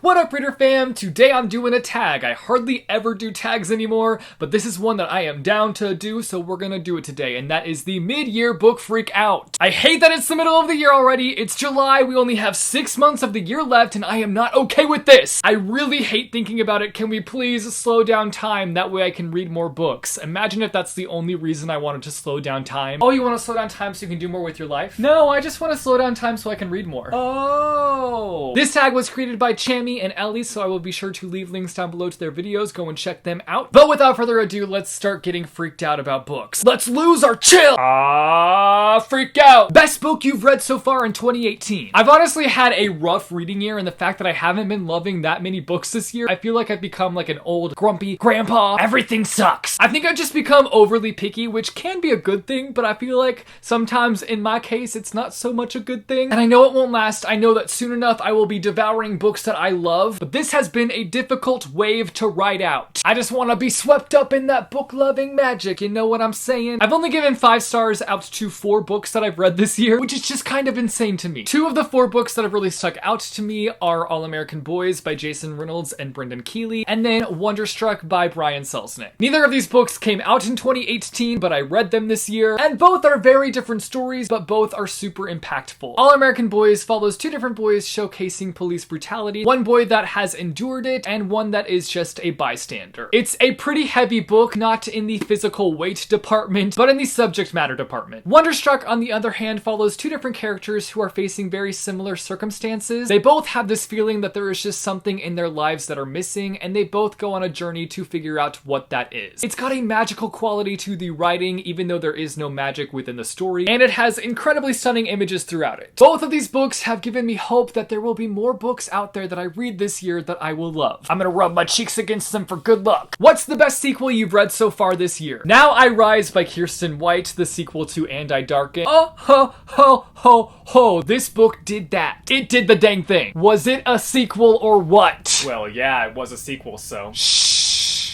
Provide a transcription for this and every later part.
What up, reader fam? Today I'm doing a tag. I hardly ever do tags anymore, but this is one that I am down to do, so we're gonna do it today, and that is the mid-year book freak out. I hate that it's the middle of the year already. It's July, we only have 6 months of the year left, and I am not okay with this. I really hate thinking about it. Can we please slow down time? That way I can read more books. Imagine if that's the only reason I wanted to slow down time. Oh, you want to slow down time so you can do more with your life? No, I just want to slow down time so I can read more. Oh. This tag was created by Chammy and Ellie, so I will be sure to leave links down below to their videos. Go and check them out. But without further ado, let's start getting freaked out about books. Let's lose our chill! Freak out! Best book you've read so far in 2018. I've honestly had a rough reading year, and the fact that I haven't been loving that many books this year, I feel like I've become like an old, grumpy grandpa. Everything sucks. I think I've just become overly picky, which can be a good thing, but I feel like sometimes in my case, it's not so much a good thing. And I know it won't last. I know that soon enough, I will be devouring books that I love, but this has been a difficult wave to ride out. I just want to be swept up in that book-loving magic, you know what I'm saying? I've only given 5 stars out to 4 books that I've read this year, which is just kind of insane to me. 2 of the 4 books that have really stuck out to me are All American Boys by Jason Reynolds and Brendan Keeley, and then Wonderstruck by Brian Selznick. Neither of these books came out in 2018, but I read them this year, and both are very different stories, but both are super impactful. All American Boys follows 2 different boys showcasing police brutality, one boy that has endured it, and one that is just a bystander. It's a pretty heavy book, not in the physical weight department, but in the subject matter department. Wonderstruck, on the other hand, follows 2 different characters who are facing very similar circumstances. They both have this feeling that there is just something in their lives that are missing, and they both go on a journey to figure out what that is. It's got a magical quality to the writing, even though there is no magic within the story, and it has incredibly stunning images throughout it. Both of these books have given me hope that there will be more books out there that I read this year that I will love. I'm gonna rub my cheeks against them for good luck. What's the best sequel you've read so far this year? Now I Rise by Kirsten White, the sequel to And I Darken. Oh, ho, ho, ho, ho. This book did that. It did the dang thing. Was it a sequel or what? Well, yeah, it was a sequel, so shh.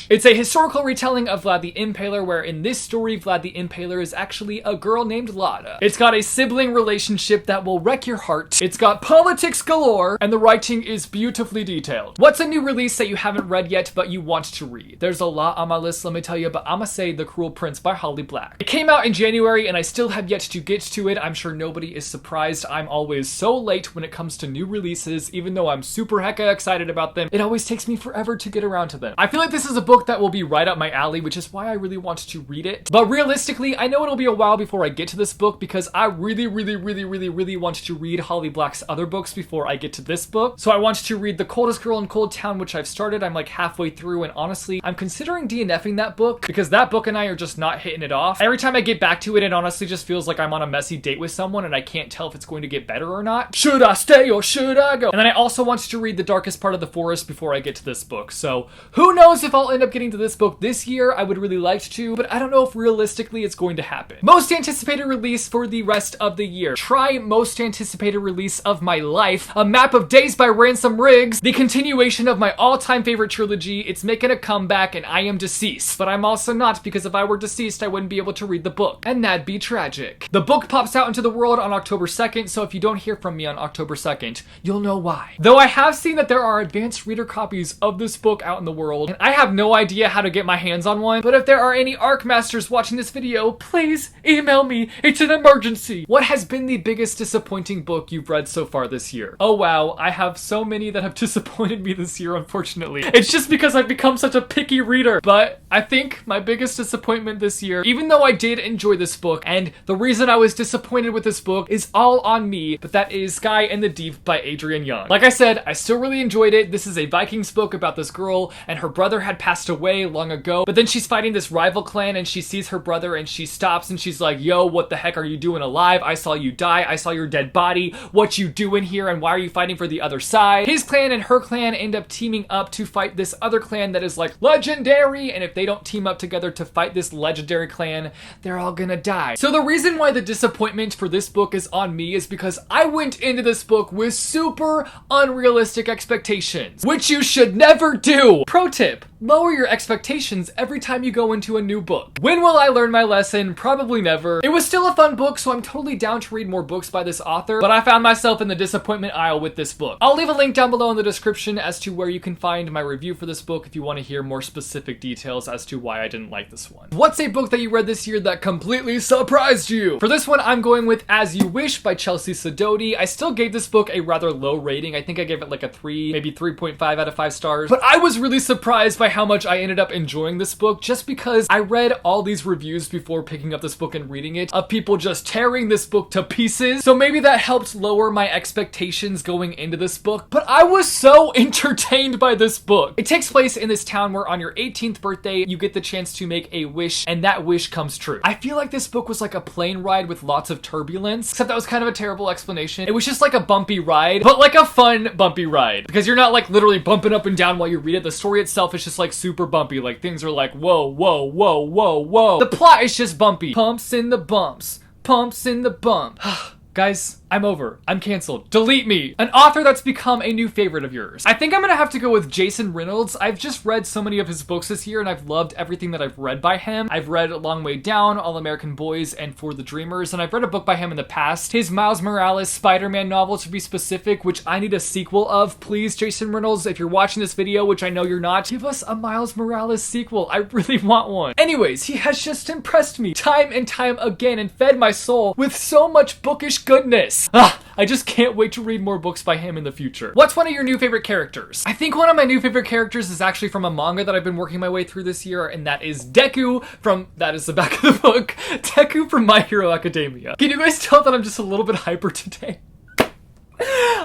It's a historical retelling of Vlad the Impaler, where in this story, Vlad the Impaler is actually a girl named Lada. It's got a sibling relationship that will wreck your heart. It's got politics galore, and the writing is beautifully detailed. What's a new release that you haven't read yet, but you want to read? There's a lot on my list, let me tell you, but I'ma say The Cruel Prince by Holly Black. It came out in January, and I still have yet to get to it. I'm sure nobody is surprised. I'm always so late when it comes to new releases, even though I'm super hecka excited about them. It always takes me forever to get around to them. I feel like this is a book that will be right up my alley, which is why I really want to read it. But realistically, I know it'll be a while before I get to this book because I really want to read Holly Black's other books before I get to this book. So I want to read The Coldest Girl in Cold Town, which I've started. I'm like halfway through, and honestly, I'm considering DNFing that book because that book and I are just not hitting it off. Every time I get back to it, it honestly just feels like I'm on a messy date with someone and I can't tell if it's going to get better or not. Should I stay or should I go? And then I also want to read The Darkest Part of the Forest before I get to this book. So who knows if I'll end up getting to this book this year. I would really like to, but I don't know if realistically it's going to happen. Most anticipated release for the rest of the year. Try most anticipated release of my life. A Map of Days by Ransom Riggs. The continuation of my all-time favorite trilogy. It's making a comeback and I am deceased. But I'm also not, because if I were deceased, I wouldn't be able to read the book. And that'd be tragic. The book pops out into the world on October 2nd, so if you don't hear from me on October 2nd, you'll know why. Though I have seen that there are advanced reader copies of this book out in the world, and I have no idea how to get my hands on one, but if there are any ARC masters watching this video, please email me. It's an emergency. What has been the biggest disappointing book you've read so far this year? Oh wow, I have so many that have disappointed me this year, unfortunately. It's just because I've become such a picky reader. But I think my biggest disappointment this year, even though I did enjoy this book, and the reason I was disappointed with this book is all on me, but that is Sky and the Deep by Adrienne Young. Like I said, I still really enjoyed it. This is a Vikings book about this girl, and her brother had passed away long ago, but then she's fighting this rival clan and she sees her brother and she stops and she's like, yo, what the heck are you doing alive? I saw you die. I saw your dead body. What you doing here and why are you fighting for the other side? His clan and her clan end up teaming up to fight this other clan that is like legendary, and if they don't team up together to fight this legendary clan, they're all gonna die. So the reason why the disappointment for this book is on me is because I went into this book with super unrealistic expectations, which you should never do. Pro tip, lower your expectations every time you go into a new book. When will I learn my lesson? Probably never. It was still a fun book, so I'm totally down to read more books by this author, but I found myself in the disappointment aisle with this book. I'll leave a link down below in the description as to where you can find my review for this book if you want to hear more specific details as to why I didn't like this one. What's a book that you read this year that completely surprised you? For this one, I'm going with As You Wish by Chelsea Sidoti. I still gave this book a rather low rating. I think I gave it like a 3, maybe 3.5 out of 5 stars. But I was really surprised by how much I ended up enjoying this book just because I read all these reviews before picking up this book and reading it of people just tearing this book to pieces. So maybe that helped lower my expectations going into this book. But I was so entertained by this book. It takes place in this town where on your 18th birthday, you get the chance to make a wish and that wish comes true. I feel like this book was like a plane ride with lots of turbulence, except that was kind of a terrible explanation. It was just like a bumpy ride, but like a fun bumpy ride because you're not like literally bumping up and down while you read it. The story itself is just like super bumpy. Like things are like whoa, whoa, whoa, whoa, whoa. The plot is just bumpy. Pumps in the bumps. Pumps in the bump. Guys, I'm over. I'm canceled. Delete me. An author that's become a new favorite of yours. I think I'm gonna have to go with Jason Reynolds. I've just read so many of his books this year and I've loved everything that I've read by him. I've read A Long Way Down, All American Boys, and For the Dreamers, and I've read a book by him in the past. His Miles Morales Spider-Man novel, to be specific, which I need a sequel of. Please, Jason Reynolds, if you're watching this video, which I know you're not, give us a Miles Morales sequel. I really want one. Anyways, he has just impressed me time and time again and fed my soul with so much bookish goodness. I just can't wait to read more books by him in the future. What's one of your new favorite characters? I think one of my new favorite characters is actually from a manga that I've been working my way through this year, and that is Deku from, that is the back of the book, Deku from My Hero Academia. Can you guys tell that I'm just a little bit hyper today?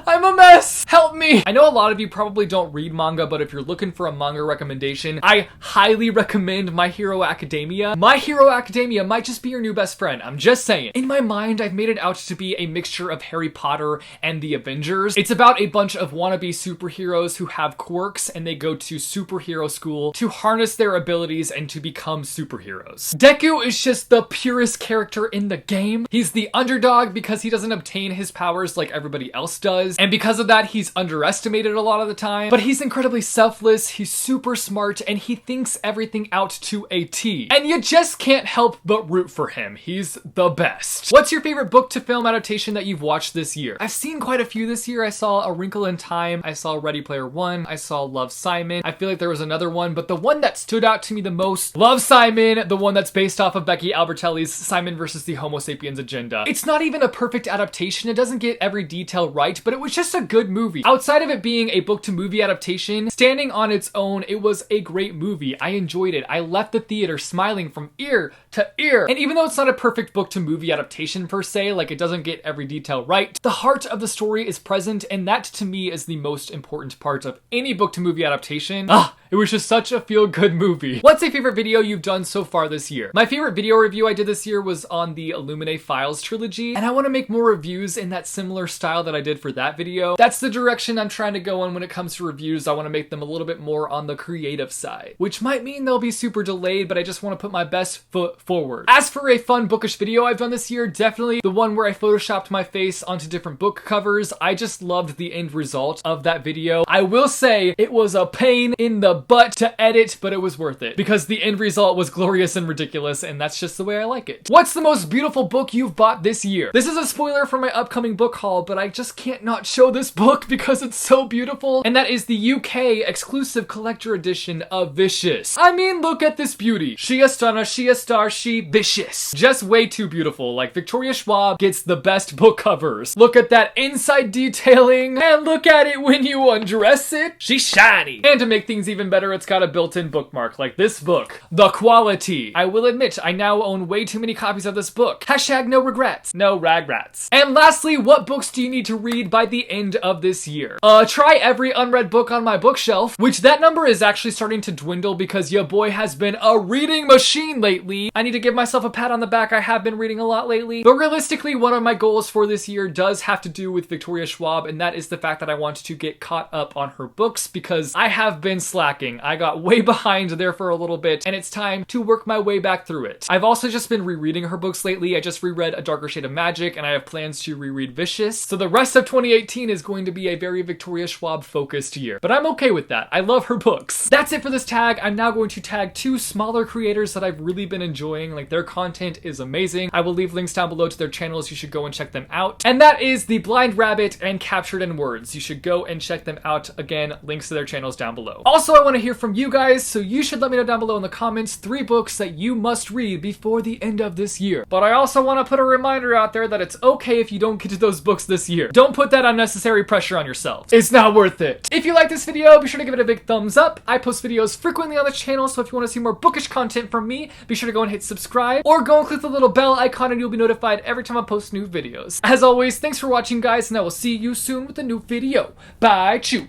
I'm a mess! Help me! I know a lot of you probably don't read manga, but if you're looking for a manga recommendation, I highly recommend My Hero Academia. My Hero Academia might just be your new best friend. I'm just saying. In my mind, I've made it out to be a mixture of Harry Potter and the Avengers. It's about a bunch of wannabe superheroes who have quirks and they go to superhero school to harness their abilities and to become superheroes. Deku is just the purest character in the game. He's the underdog because he doesn't obtain his powers like everybody else does, and because of that he's underestimated a lot of the time, but he's incredibly selfless, he's super smart, and he thinks everything out to a T. And you just can't help but root for him. He's the best. What's your favorite book to film adaptation that you've watched this year? I've seen quite a few this year. I saw A Wrinkle in Time, I saw Ready Player One, I saw Love, Simon. I feel like there was another one, but the one that stood out to me the most, Love, Simon, the one that's based off of Becky Albertelli's Simon versus the Homo Sapiens Agenda. It's not even a perfect adaptation, it doesn't get every detail right, but it was just a good movie. Outside of it being a book to movie adaptation, standing on its own, it was a great movie. I enjoyed it. I left the theater smiling from ear to ear. And even though it's not a perfect book to movie adaptation per se, like it doesn't get every detail right, the heart of the story is present, and that to me is the most important part of any book to movie adaptation. It was just such a feel-good movie. What's a favorite video you've done so far this year? My favorite video review I did this year was on the Illuminae Files trilogy, and I want to make more reviews in that similar style that I did for that video. That's the direction I'm trying to go in when it comes to reviews. I want to make them a little bit more on the creative side, which might mean they'll be super delayed, but I just want to put my best foot forward. As for a fun bookish video I've done this year, definitely the one where I photoshopped my face onto different book covers. I just loved the end result of that video. I will say it was a pain in the butt to edit, but it was worth it because the end result was glorious and ridiculous, and that's just the way I like it. What's the most beautiful book you've bought this year? This is a spoiler for my upcoming book haul, but I just can't not show this book because it's so beautiful, and that is the UK exclusive collector edition of Vicious. I mean, look at this beauty. She a stunner, she a star, she vicious. Just way too beautiful. Like Victoria Schwab gets the best book covers. Look at that inside detailing, and look at it when you undress it. She's shiny. And to make things even better, it's got a built-in bookmark like this book. The quality. I will admit, I now own way too many copies of this book. Hashtag no regrets. No ragrats. And lastly, what books do you need to read by the end of this year? Try every unread book on my bookshelf, which that number is actually starting to dwindle because your boy has been a reading machine lately. I need to give myself a pat on the back. I have been reading a lot lately. But realistically, one of my goals for this year does have to do with Victoria Schwab, and that is the fact that I want to get caught up on her books because I have been slacking. I got way behind there for a little bit, and it's time to work my way back through it. I've also just been rereading her books lately. I just reread A Darker Shade of Magic, and I have plans to reread Vicious. So the rest of 2018 is going to be a very Victoria Schwab focused year. But I'm okay with that. I love her books. That's it for this tag. I'm now going to tag 2 smaller creators that I've really been enjoying. Like, their content is amazing. I will leave links down below to their channels. You should go and check them out. And that is The Blind Rabbit and Captured in Words. You should go and check them out. Again, links to their channels down below. Also, I want to hear from you guys, so you should let me know down below in the comments 3 books that you must read before the end of this year. But I also want to put a reminder out there that it's okay if you don't get to those books this year. Don't put that unnecessary pressure on yourself. It's not worth it. If you like this video, be sure to give it a big thumbs up. I post videos frequently on the channel, so if you want to see more bookish content from me, be sure to go and hit subscribe, or go and click the little bell icon and you'll be notified every time I post new videos. As always, thanks for watching, guys, and I will see you soon with a new video. Bye, chew.